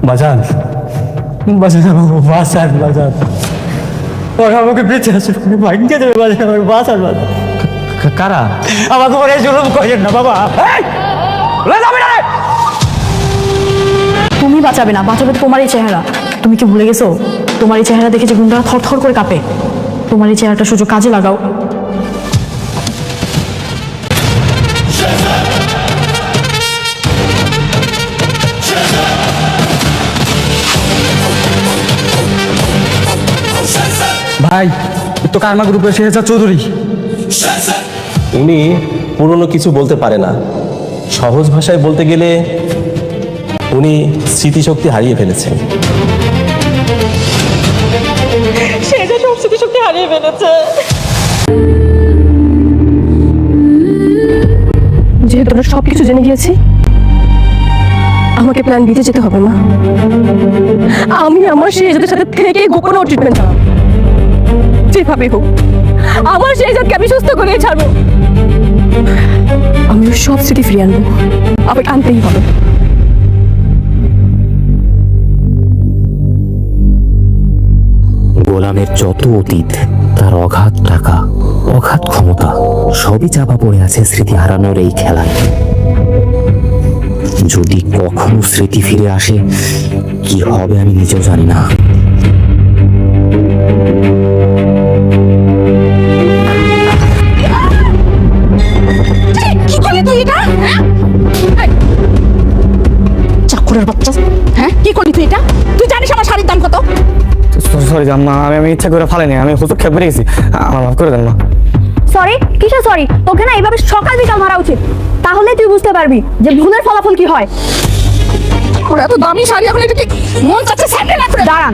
বাজান বাজান আমাকে বাঁচান বাজান, ওরা আমাকে বেঁচে আছে ভাগ্যে দেবে বাজান, আমাকে বাঁচান বাজান। কারা? আমাকে বলে জুলুম করেন না বাবা। তুমি বাঁচাবে না, বাঁচাবে তোমারই চেহারা। তুমি কি ভুলে গেছো তোমারই চেহারা দেখে যে গুন্ডারা থরথর করে কাঁপে? তোমারই চেহারাটা সুযোগ কাজে লাগাও। ভাই তো কারমা গ্রুপের শেহজাদ চৌধুরী। উনি পুরনো কিছু বলতে পারে না, সহজ ভাষায় বলতে গেলে উনি স্মৃতিশক্তি হারিয়ে ফেলেছেন। সে যে সব স্মৃতিশক্তি হারিয়ে ফেলেছে। যেহেতু আমরা সবকিছু জেনে গিয়েছি, আমাকে প্ল্যান বিতে যেতে হবে না। আমি আমার শেহজাদের সাথে থেকে গোপনে ট্রিটমেন্ট চালাবো, যেভাবে হোক আমার শেহজাদকে আমি সুস্থ করে ছাড়বো। আমি ওর সব স্মৃতি ফিরিয়ে আনবো, আমাকে আনতেই হবে। গোলামের যত অতীত, তার অগাধ টাকা, অগাধ ক্ষমতা, সবই চাপা পড়ে আছে স্মৃতি হারানোর এই খেলায়। যদি কখনো স্মৃতি ফিরে আসে, কি হবে আমি নিজেও জানি না। কি করলি তুই এটা? চাকরের বাচ্চা, হ্যাঁ কি করলি তুই এটা? তুই জানিস আমার শাড়ির দাম কত? সরি আম্মা, আমি ইচ্ছা করে ফালাইনি, আমি হুজুর খেয়ে বেড়ে গেছি, আমার মাফ করে দেন না। সরি? কিসের সরি? তোকে না এইভাবে সকাল বিকাল মারা উচিত, তাহলে তুই বুঝতে পারবি যে ভুলের ফলাফল কি হয়। ওর এত দামি শাড়ি এখন এটা কি মন চাচ্ছে স্যান্ডেল করে? দাঁড়ান,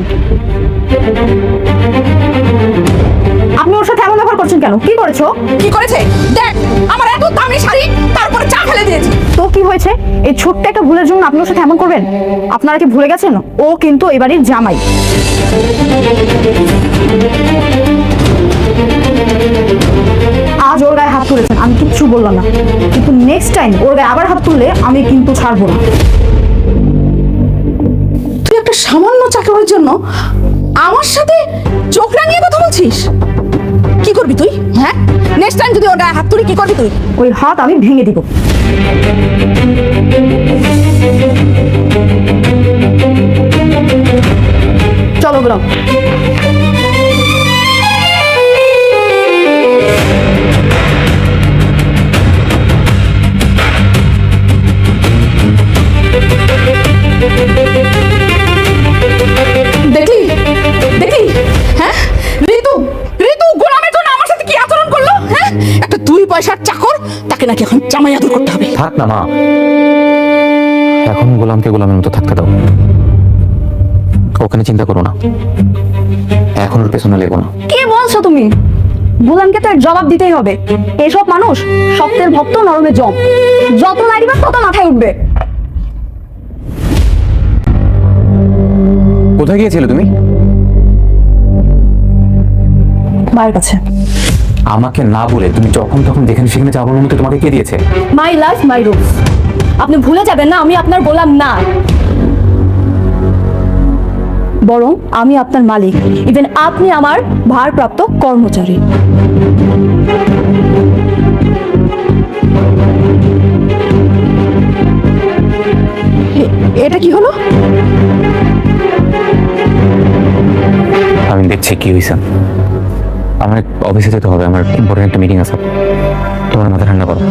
আপনি ওর সাথে এমন ব্যবহার করছেন কেন? কি করেছো? কি করেছে দেখ, আমার এত দামি শাড়ি তারপরে চা ফেলে দিয়েছি। তো কি হয়েছে? এই ছোট্ট একটা ভুলের জন্য আপনি ওর সাথে এমন করবেন? আপনারা কি ভুলে গেছেন ও কিন্তু এই বাড়ির জামাই? আজ ওর গায়ে হাত তুলেছেন, আমি কিচ্ছু বললাম না, কিন্তু নেক্সট টাইম ওর গায়ে আবার হাত তুললে আমি কিন্তু ছাড়বো না। তুই একটা সামান্য চাকরির জন্য আমার সাথে চোখ রাঙিয়ে কথা বলছিস? কি করবি তুই? হ্যাঁ, নেক্সট টাইম যদি ওর গায়ে হাত তুলি কি করবি তুই? ওই হাত আমি ভেঙে দিব। চলো গোলাম। দেখলি দেখলি, হ্যাঁ ঋতু, ঋতু গোলামের জন্য আমার সাথে কি আচরণ করলো? হ্যাঁ, একটা 2 পয়সার চাকর, তাকে নাকি এখন জামাই আদর করতে হবে। থাক না মা, এখন গোলামকে গোলামের মতো থাকতে দাও। ওখানে চিন্তা করো না, এখন ওর পেছনে লেগো না। কি বলছো তুমি? গোলামকে তো এর জবাব দিতেই হবে। এসব মানুষ শক্তের ভক্ত, নরমের জম, যত লাইবা তত মাথায় উঠবে। কোথায় গিয়েছিলে তুমি? মায়ের কাছে। আমাকে না বলে তুমি যখন তখন যেখানে সেখানে যাওয়ার অনুমতি তোমাকে কে দিয়েছে? My life my rules. আপনি ভুলে যাবেন না আমি আপনার গোলাম না, বরং আমি আপনার মালিক। ইভেন আপনি আমার ভারপ্রাপ্ত কর্মচারী। এটা কি হলো? আমি দেখছি কি হয়েছে। আমার অফিসে যেতে হবে, আমার ইম্পর্টেন্ট একটা মিটিং আছে। তোমার মাথা ঠান্ডা করো।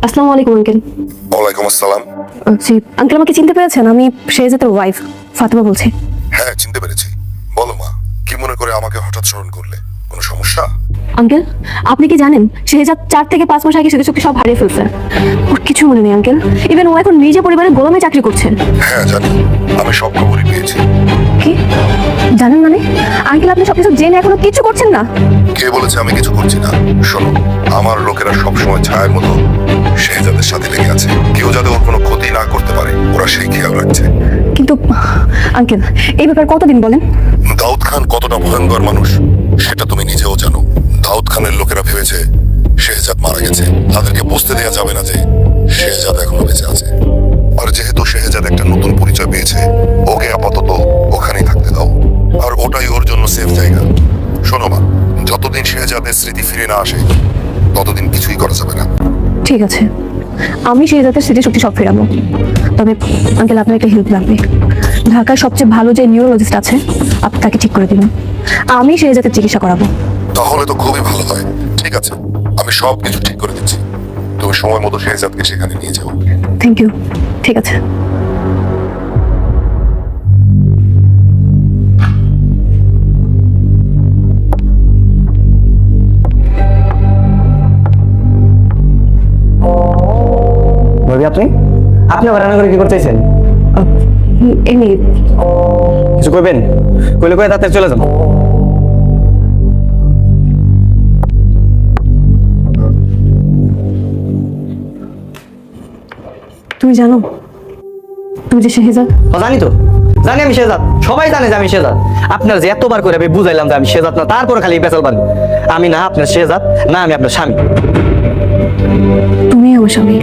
আসসালামু আলাইকুম আঙ্কেল। ওয়ালাইকুম আসসালাম। জি আঙ্কেল, আমাকে চিনতে পেরেছেন? আমি শেহজাদের ওয়াইফ ফাতেমা বলছি। হ্যাঁ চিনতে পেরেছি। বলো মা, কি মনে করে আমাকে হঠাৎ স্মরণ করলে? কোনো সমস্যা? আঙ্কেল, আপনি কি জানেন শেহজাদ 4 থেকে 5 মাস আগে স্মৃতিশক্তি সব হারিয়ে ফেলছে। ওর কিছু মনে নেই আঙ্কেল। ইভেন ও এখন নিজে পরিবারের গোলামে চাকরি করছে। হ্যাঁ জানি, আমি সব খবরই পেয়েছি। কি জানেন মানে? আঙ্কেল, আপনি সবকিছু জেনে এখনো কিছু করছেন না? কে বলেছে আমি কিছু করছি না? শোনো, আমার লোকেরা সবসময় ছায়ের মতো শেহজাদের সাথে লেগে আছে। কেউ যাতে ওর কোনো ক্ষতি না করতে পারে ওরা সেই খেয়াল রাখছে। কিন্তু আঙ্কেল, এই ব্যাপার কতদিন বলেন? দাউদ খান কতটা ভয়ঙ্কর মানুষ সেটা তুমি নিজেও জানো। দাউদ খানের লোকেরা ভেবেছে শেহজাদ মারা গেছে। তাদেরকে বুঝতে দেওয়া যাবে না যে শেহজাদ এখনো বেঁচে আছে। আর যেহেতু শেহজাদ একটা নতুন পরিচয় পেয়েছে, ওকে আপাতত ওখানেই থাকতে দাও। আর ওটাই ওর জন্য সেফ জায়গা। শোনো মা, যতদিন শেহজাদের স্মৃতি ফিরে না আসে ততদিন কিছুই করা যাবে না। ঠিক আছে, আমি শেহজাদের স্মৃতিশক্তি সব ফেরাবো। তবে আঙ্কেল, আপনার একটা হেল্প লাগবে। ঢাকার সবচেয়ে ভালো যে নিউরোলজিস্ট আছে, আপনি তাকে ঠিক করে দিবেন। আমি শেহজাদের চিকিৎসা করাবো। তাহলে তো খুবই ভালো হয়। ঠিক আছে, আমি সব কিছু ঠিক করে দিচ্ছি। তুমি সময় মতো শেহজাদকে সেখানে নিয়ে যাও। Thank you. ঠিক আছে। ভাবি, আপনি আবার রান্না করে কি করতেছেন? এমনি কিছু কইবেন? কইলে কয়ে তাতে চলে যান। তুমি জানো তুমি যে শেহজাদ? জানি তো, জানি আমি শেহজাদ। সবাই জানে যে আমি শেহজাদ। আপনার যে এতবার করে আমি বুঝাইলাম যে আমি শেহজাদ না, তারপরে খালি বেচাল পারি। আমি না আপনার শেহজাদ, না আমি আপনার স্বামী। তুমি আমার স্বামী।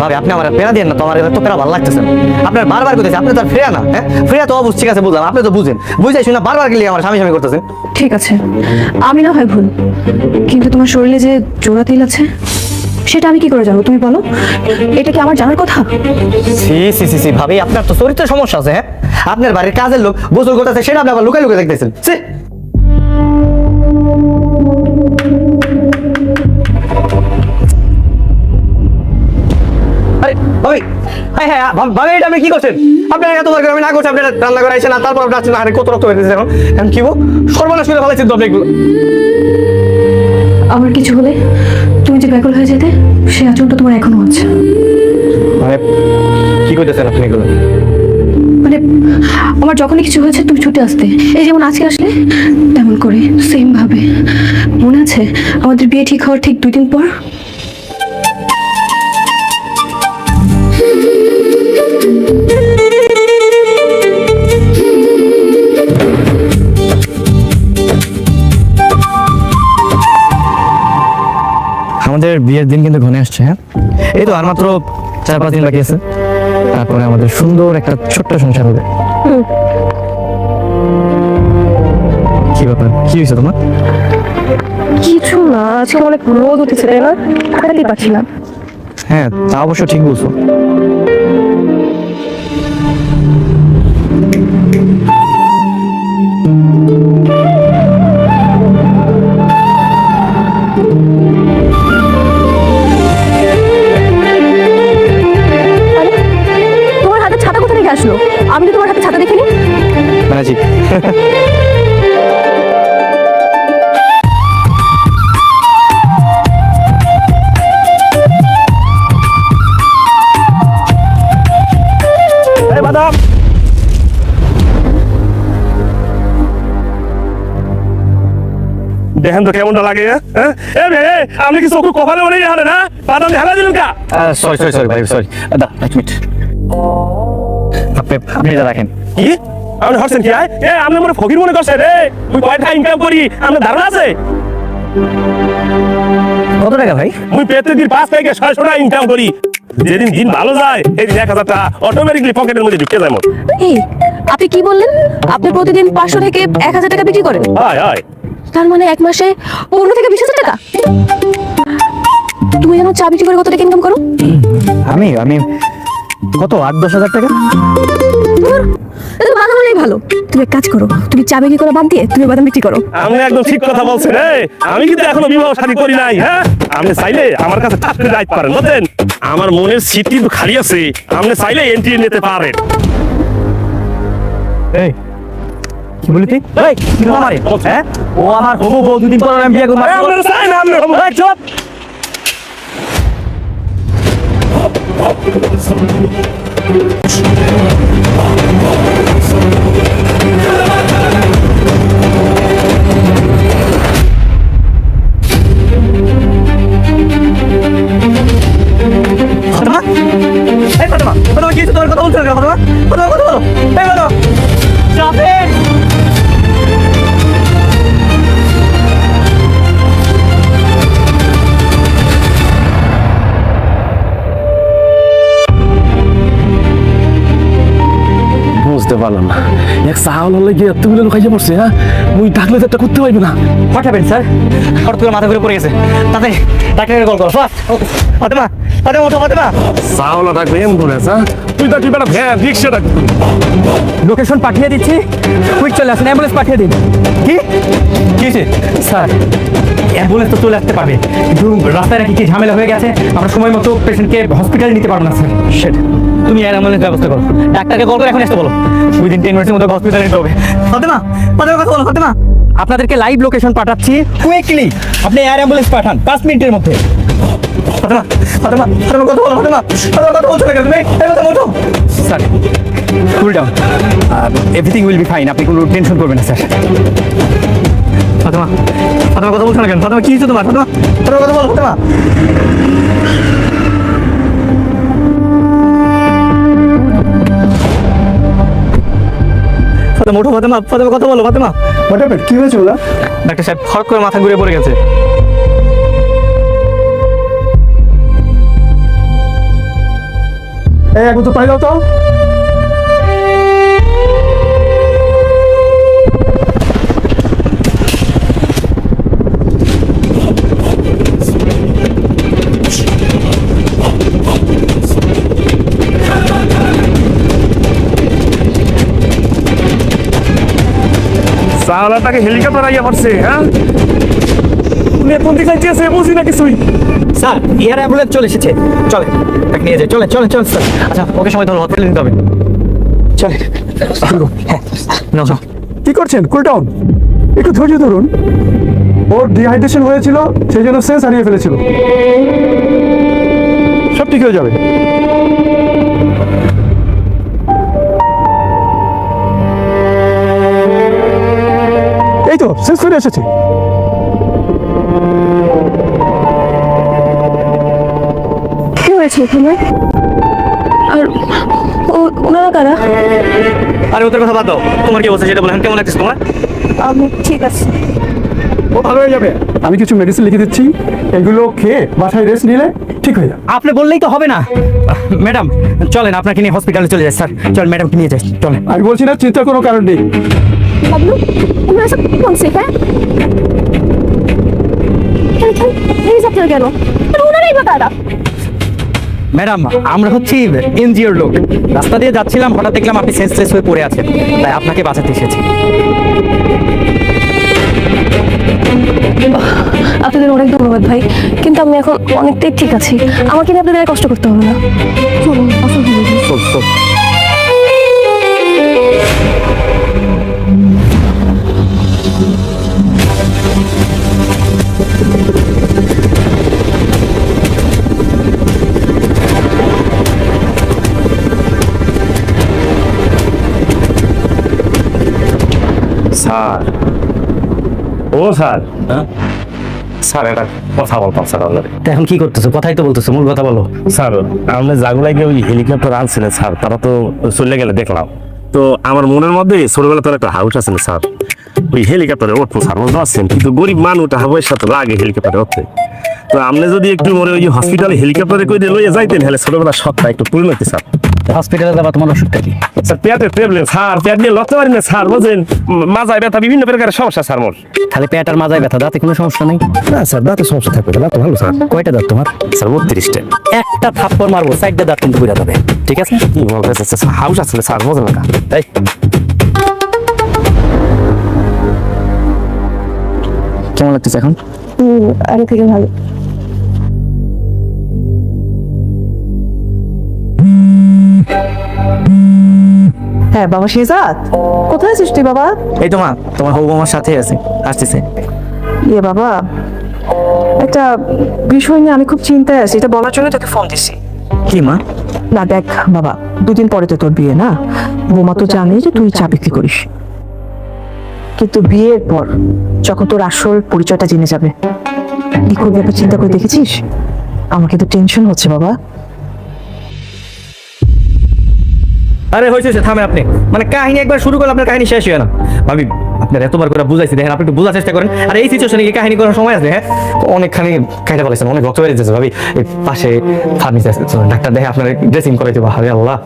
ভাবি, আপনি আমার পেরা দিয়ে না, তোমার এত পেরা ভালো লাগতেছে না। আপনার বারবার করতেছে, আপনি তো আর ফেরা না। হ্যাঁ, ফেরা তো অবশ্যই ঠিক আছে, বুঝলাম। আপনি তো বুঝেন, বুঝাই শুনে বারবার গেলে আমার স্বামী স্বামী করতেছেন। ঠিক আছে, আমি না হয় ভুল, কিন্তু তোমার শরীরে যে জোড়া তেল আছে সেটা আমি কি করে জানবো? তুমি বলো, এটা কি আমার জানার কথা? সি সি সি সি ভাবি, আপনার তো চরিত্রের সমস্যা আছে। হ্যাঁ, আপনার বাড়ির কাজের লোক গোসল করতেছে, সেটা আপনি আবার লুকাই লুকাই দেখতেছেন। সি আরে ভাবি, হ্যাঁ হ্যাঁ ভাবি, এটা আপনি কি করছেন? আপনি এতবার করে আমি না করছি, আপনি রান্না করে আইছেন, আর তারপর আপনি আসছেন, আরে কত রক্ত বেরিয়েছে এখন। এখন কি সর্বনাশ করে ফেলাইছেন তো আপনি এগুলো। আমার কিছু হলে তুমি যে ব্যাকুল হয়ে যেতে, সে আচরণটা তোমার এখনো আছে। মানে কি করতেছেন আপনি এগুলো? মানে আমার যখনই কিছু হয়েছে তুমি ছুটে আসতে, এই যেমন আজকে আসলে তেমন করে, সেম ভাবে। মনে আছে আমাদের বিয়ে ঠিক হওয়ার ঠিক 2 দিন পর? আমাদের বিয়ের দিন কিন্তু ঘনে আসছে। হ্যাঁ, এই তো আর মাত্র 4-5 দিন বাকি আছে, তারপরে আমাদের সুন্দর একটা ছোট্ট সংসার হবে। কি ব্যাপার, কি হয়েছে তোমার? কিছু না, আজকে অনেক রোদ উঠেছে, তাই না? কাটাতে পারছি না। হ্যাঁ, তা অবশ্য ঠিক বলছো। তোমার হাতে ছাতা কোথা থেকে আসলো? আমি তো তোমার হাতে ছাতা দেখিনি। ম্যাজিক। দেখেন তো কেমনটা লাগে। আপনি কি চোখ কপালে মনে হারে না? বাদাম ঢালা দিলেন কা? সরি সরি সরি ভাই, সরি। দা, 1 মিনিট। আপনি এটা রাখেন। কি আপনি হচ্ছেন কি? আপনি মনে ফকির মনে করছেন রে? মুই কয়টা ইনকাম করি আপনার ধারণা আছে? কত টাকা ভাই? মুই প্রতিদিন 5 থেকে 600 টাকা ইনকাম করি। যেদিন দিন ভালো যায় সেদিন 1000 টাকা অটোমেটিকলি পকেটের মধ্যে ঢুকে যায় মোর। এই, আপনি কি বললেন? আপনি প্রতিদিন 500 থেকে 1000 টাকা বিক্রি করেন? হায় হায়, তার মানে 1 মাসে 15 থেকে 20,000 টাকা? তুমি যেন চা বিক্রি করে কত টাকা ইনকাম করো? আমি কত 8-10 হাজার টাকা। এটা তো বাদাম হলেই ভালো। তুমি এক কাজ করো, তুমি চা বিক্রি করা বাদ দিয়ে তুমি বাদাম বিক্রি করো। আপনি একদম ঠিক কথা বলছেন। আমি কিন্তু এখনো বিবাহ শাদী করি নাই। হ্যাঁ, আপনি চাইলে আমার কাছে চাকরি রাখতে পারেন, বুঝছেন? আমার মনের সিট কিন্তু খালি আছে, আপনি চাইলে এন্ট্রি নিতে পারেন। এই কি বলি তুই এই কি আমারে হ্যাঁ ও আমার হবু বউ দুদিন পর আমি বিয়ে করব আমরা চাই না আমরা এই চুপ ফাতেমা এই ফাতেমা ফাতেমা কি তোমার কথা বলছো না ফাতেমা ফাতেমা কথা বলো এই ফাতেমা জাবেদ বুঝতে পারলাম না এক সাহাল হলে গিয়ে এতগুলো লোক আইয়া পড়ছে হ্যাঁ মুই ডাকলে তো একটা করতে পারবে না পাঠাবেন স্যার হঠাৎ করে মাথা ঘুরে পড়ে গেছে তাতে ডাক্তারের কল করো ফাস্ট ফাতেমা ফাতেমা ওঠো ফাতেমা সাহাল ডাকবে অ্যাম্বুলেন্স হ্যাঁ তুই ডাকবি বেটা ভ্যান রিক্সা ডাকবি লোকেশন পাঠিয়ে দিচ্ছি কুইক চলে আসেন অ্যাম্বুলেন্স পাঠিয়ে দিন কি কি হয়েছে স্যার অ্যাম্বুলেন্স তো চলে আসতে পারবে কিন্তু রাস্তায় নাকি কি ঝামেলা হয়ে গেছে আমরা সময় মতো পেশেন্টকে হসপিটালে নিতে পারবো না স্যার সেট তুমি এর অ্যাম্বুলেন্স ব্যবস্থা করো ডাক্তারকে কল করে এখন আসতে বলো উইদিন 10 মিনিটের মধ্যে হসপিটালে নিতে হবে ফাতেমা ফাতেমা কথা বলো ফাতেমা আপনাদেরকে লাইভ লোকেশন পাঠাচ্ছি কুইকলি আপনি এয়ার অ্যাম্বুলেন্স পাঠান 5 মিনিটের মধ্যে ফাতেমা ফাতেমা ফাতেমা কথা বলো ফাতেমা ফাতেমা কথা বলছো না কেন তুমি এই কথা বলো sir cool down everything will be fine আপনি কোনো টেনশন করবেন না স্যার ফাতেমা ফাতেমা কথা বলছো না কেন ফাতেমা কি হয়েছে তোমার ফাতেমা ফাতেমা কথা বলো ফাতেমা ফাতেমা ওঠো ফাতেমা ফাতেমা কথা বলো ফাতেমা কি হয়েছে ওরা? ডাক্তার সাহেব হঠাৎ করে মাথা ঘুরে পড়ে গেছে এই একটু পাই দাও তো। সাহালাটাকে হেলিকপ্টার আইয়া পড়ছে হ্যাঁ তুমি কোন দিকে যাইতেছে বুঝি না কিছুই স্যার এয়ার অ্যাম্বুলেন্স চলে এসেছে চলে তাকে নিয়ে যাই চলে চলে চলে স্যার আচ্ছা ওকে সময় ধরো হসপিটালে নিতে হবে চলে হ্যাঁ নাও যাও কি করছেন? কুল ডাউন, একটু ধৈর্য ধরুন। ওর ডিহাইড্রেশন হয়েছিল, সেই জন্য সেন্স হারিয়ে ফেলেছিল। সব ঠিক হয়ে যাবে। এই তো সেন্স ফিরে এসেছে। কি হয়েছে এখানে? আর ওনারা কারা? আরে ওদের কথা বাদ দাও তোমার কি অবস্থা সেটা বলেন কেমন লাগছে তোমার আমি ঠিক আছে। ও ভালো হয়ে যাবে। আমি কিছু মেডিসিন লিখে দিচ্ছি, এগুলো খেয়ে বাসায় রেস্ট নিলে ঠিক হয়ে যাবে। আপনি বললেই তো হবে না ম্যাডাম চলেন আপনাকে নিয়ে হসপিটালে চলে যাই স্যার চল ম্যাডামকে নিয়ে যাই চলেন আমি বলছি না, চিন্তার কোনো কারণ নেই। বাবলু ওনারা সব কোন সে হ্যাঁ প্লিজ আপনার কেন ওনারাই বা কারা? ম্যাডাম আমরা হচ্ছি এনজিওর লোক রাস্তা দিয়ে যাচ্ছিলাম হঠাৎ দেখলাম আপনি সেন্সলেস হয়ে পড়ে আছেন তাই আপনাকে বাঁচাতে এসেছি আপনাদের অনেক ধন্যবাদ ভাই, কিন্তু আমি এখন অনেকটাই ঠিক আছি। আমাকে নিয়ে আপনাদের আর কষ্ট করতে হবে না। চলুন আসুন। চল চল স্যার ও স্যার স্যার একটা কথা বলতাম স্যার আপনাদের তা এখন কি করতেছো কথাই তো বলতেছো মূল কথা বলো স্যার আপনি জাগুলাইকে ওই হেলিকপ্টার আনছিলেন স্যার তারা তো চলে গেলে দেখলাম তো আমার মনের মধ্যে ছোটবেলা তোর একটা হাউস আছে স্যার ওই হেলিকপ্টারে উঠবো স্যার বুঝতে পারছেন কিন্তু গরিব মানুষ টাকা পয়সা তো লাগে হেলিকপ্টারে উঠতে তো আপনি যদি একটু মনে ওই হসপিটালে হেলিকপ্টারে করে লইয়া যাইতেন হলে ছোটবেলা সবটা একটু পরিণতি স্যার হসপিটালে যাবা তোমার অসুখটা কি স্যার পেটের প্রবলেম স্যার পেট নিয়ে লড়তে পারি না স্যার বুঝেন মাজায় ব্যথা বিভিন্ন প্রকারের সমস্যা স্যার মোর খালি পেট আর মাজায় ব্যথা দাঁতে কোনো সমস্যা নেই না স্যার দাঁতের সমস্যা থাকবে দাঁত ভালো স্যার কয়টা দাঁত তোমার স্যার 32টা একটা থাপ্পড় মারবো সাইডটা দাঁত কিন্তু বুঝা যাবে ঠিক আছে কি বলতেছে হাউস আসলে স্যার বোঝেন না তাই কেমন লাগতেছে এখন আগে থেকে ভালো। হ্যাঁ বাবা শেহজাদ, কোথায় আছিস তুই বাবা? এই তো মা, তোমার হবু আমার সাথে আছে, আসতেছে। ইয়ে বাবা, একটা বিষয় নিয়ে আমি খুব চিন্তায় আছি, এটা বলার জন্য তোকে ফোন দিছি। কি মা? না দেখ বাবা, 2 দিন পরে তো তোর বিয়ে না, বৌমা তো জানে যে তুই চা বিক্রি করিস, কিন্তু বিয়ের পর যখন তোর আসল পরিচয়টা জেনে যাবে, কি করবি একবার চিন্তা করে দেখেছিস? আমাকে তো টেনশন হচ্ছে বাবা। আরে হয়েছে, থামে আপনি। মানে কাহিনী একবার শুরু করলে আপনার কাহিনী শেষ হয় না। ভাবি, আপনার এতবার করে বুঝাইছি, দেখেন আপনি একটু বোঝার চেষ্টা করেন। আর এই সিচুয়েশনে কি কাহিনী করার সময় আছে? হ্যাঁ, অনেকখানি কাইটা বলেছেন, অনেক রক্ত বেরিয়ে যাচ্ছে ভাবি। এই পাশে ফার্মেসি আছে, ডাক্তার দেখে আপনার ড্রেসিং করে দেবো। আরে আল্লাহ,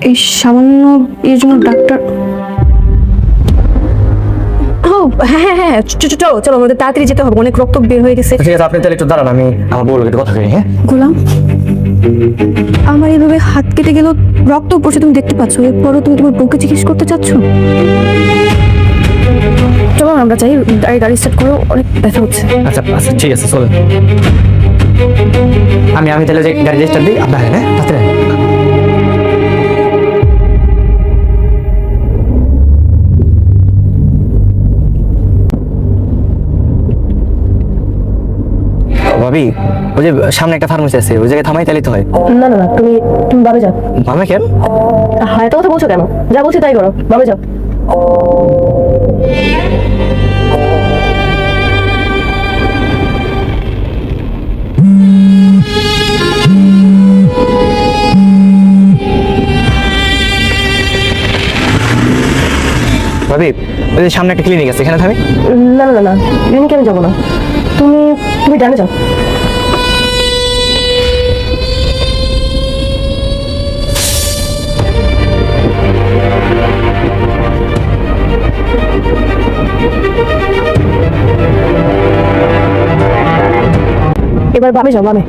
এই সামান্য এর জন্য ডাক্তার? ও হ্যাঁ হ্যাঁ হ্যাঁ, চলো চলো, আমাদের তাড়াতাড়ি যেতে হবে, অনেক রক্ত বের হয়ে গেছে। ঠিক আছে, আপনি তাহলে একটু দাঁড়ান, আমি আমার বউর একটু কথা কই। হ্যাঁ, গোলাম, আমার এইভাবে হাত কেটে গেল, রক্ত পড়ছে, তুমি দেখতে পাচ্ছ, এরপরও তুমি তোমার বউকে জিজ্ঞেস করতে চাচ্ছ? চলো আমরা যাই, গাড়ি স্টার্ট করো, অনেক ব্যথা হচ্ছে। আচ্ছা আচ্ছা ঠিক আছে, চলেন। আমি তাহলে যে গাড়ি স্টার্ট দিই, আপনার হ্যাঁ তাড়াতাড়ি। ভাবি, ওই যে সামনে একটা ফার্মেসি আছে, ওই জায়গায় থামাই তাহলে তো হয়। না না না, তুমি তুমি বাবে যাও। মামা কেন? হ্যাঁ, এত কথা বলছো কেন? যা বলছি তাই করো, বাবে যাও। ভাবি, ওই যে সামনে একটা ক্লিনিক আছে, এখানে থামি। না না না, ক্লিনিকে আমি যাবো না, তুমি তুমি ডানে যাও। এবার বামে যাও, বামে।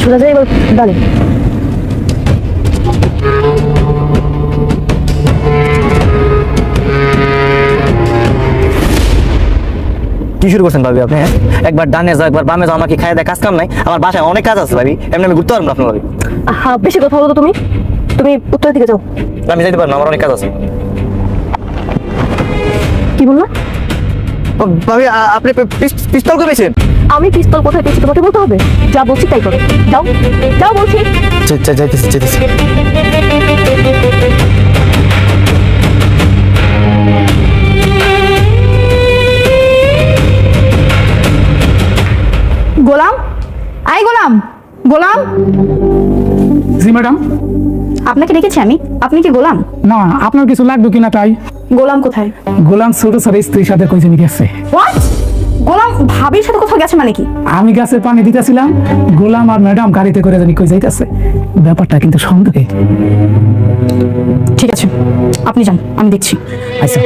সোজা যাই, এবার ডানে। কি শুরু করছেন ভাবি আপনি? হ্যাঁ, একবার ডানে যাও, একবার বামে যাও, আমাকে খাই দেয়, কাজ কাম নাই। আমার বাসায় অনেক কাজ আছে ভাবি, এমনি আমি ঘুরতে পারবো না আপনার ভাবি। হ্যাঁ, বেশি কথা বলো তো তুমি, তুমি উত্তরের দিকে যাও। আমি যাইতে পারবো না, আমার অনেক কাজ আছে। কি বললো? ভাবি, আপনি পিস্তল করে পেয়েছেন? আমি পিস্তল কোথায় পেয়েছি তোমাকে বলতে হবে? যা বলছি তাই করো, যাও যাও বলছি। যাইতেছি যাইতেছি। গোলাম, আই গোলাম, গোলাম, জি ম্যাডাম। আপনাকে ডেকেছি আমি, আপনি কি গোলাম? না, আপনার কিছু লাগবে কিনা তাই। গোলাম কোথায়? গোলাম ছোট ছোট স্ত্রীর সাথে কইছে গেছে। হোয়াট? গোলাম ভাবির সাথে কোথাও গেছে মানে কি? আমি গাছের পানি দিতেছিলাম, গোলাম আর ম্যাডাম গাড়িতে করে জানি কই যাইতেছে। ব্যাপারটা কিন্তু সন্দেহে। ঠিক আছে, আপনি যান, আমি দেখছি। আচ্ছা।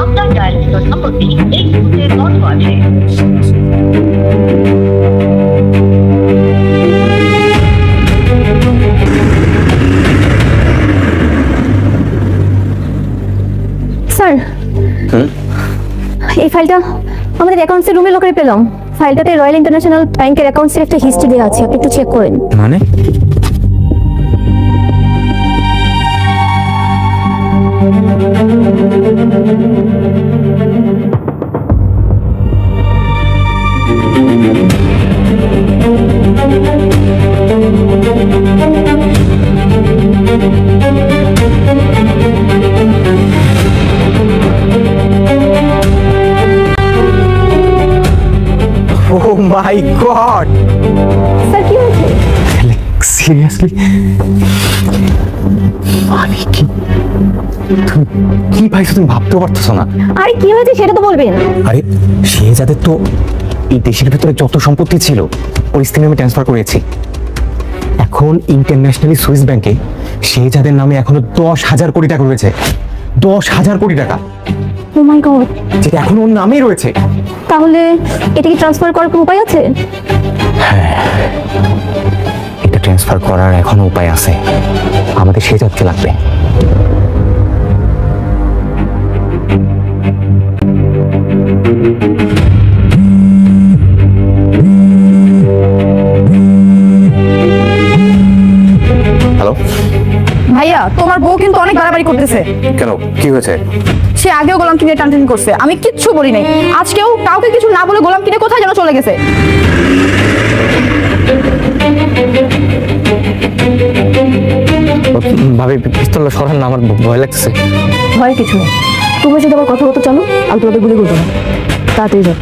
আপনার ডায়ালিত নম্বরটি এই মুহূর্তে বন্ধ আছে। স্যার, এই ফাইলটা আমাদের অ্যাকাউন্টসের রুমে লকারে পেলাম। ফাইলটাতে রয়্যাল ইন্টারন্যাশনাল ব্যাংকের অ্যাকাউন্টসের একটা হিস্ট্রি দেওয়া আছে, আপনি একটু চেক করেন। মানে? ও মাই গড, স্যার কি হয়েছে? সিরিয়াসলি? মানে কি? তুমি কি পাইছো তুমি ভাবতেও পারতেছো না। আরে কি হয়েছে সেটা তো বলবেন। আরে শেহজাদের তো এই দেশের ভিতরে যত সম্পত্তি ছিল ওর স্ত্রীর নামে ট্রান্সফার করেছি। এখন ইন্টারন্যাশনালি সুইস ব্যাংকে শেহজাদের নামে এখনো 10,000 কোটি টাকা রয়েছে। 10,000 কোটি টাকা, ও মাই গড, যেটা এখন ওর নামেই রয়েছে। তাহলে এটা কি ট্রান্সফার করার কোনো উপায় আছে? এটা ট্রান্সফার করার এখনো উপায় আছে। আমাদের শেহজাদকে লাগবে। হ্যালো, ভাইয়া তোমার বউ কিন্তু অনেক বাড়াবাড়ি করতেছে। কেন, কি হয়েছে? সে আগেও গোলাম কিনে টানটানি করছে, আমি কিচ্ছু বলি নাই। আজকেও কাউকে কিছু না বলে গোলাম কিনে কোথায় যেন চলে গেছে। ভাবি পিস্তলটা সরান না, আমার ভয় লাগতেছে। ভয় কিছু নেই, তুমি যদি আমার কথা বলতে চলো আমি তোমাদের গুলি করবো না। তাড়াতাড়ি যাও।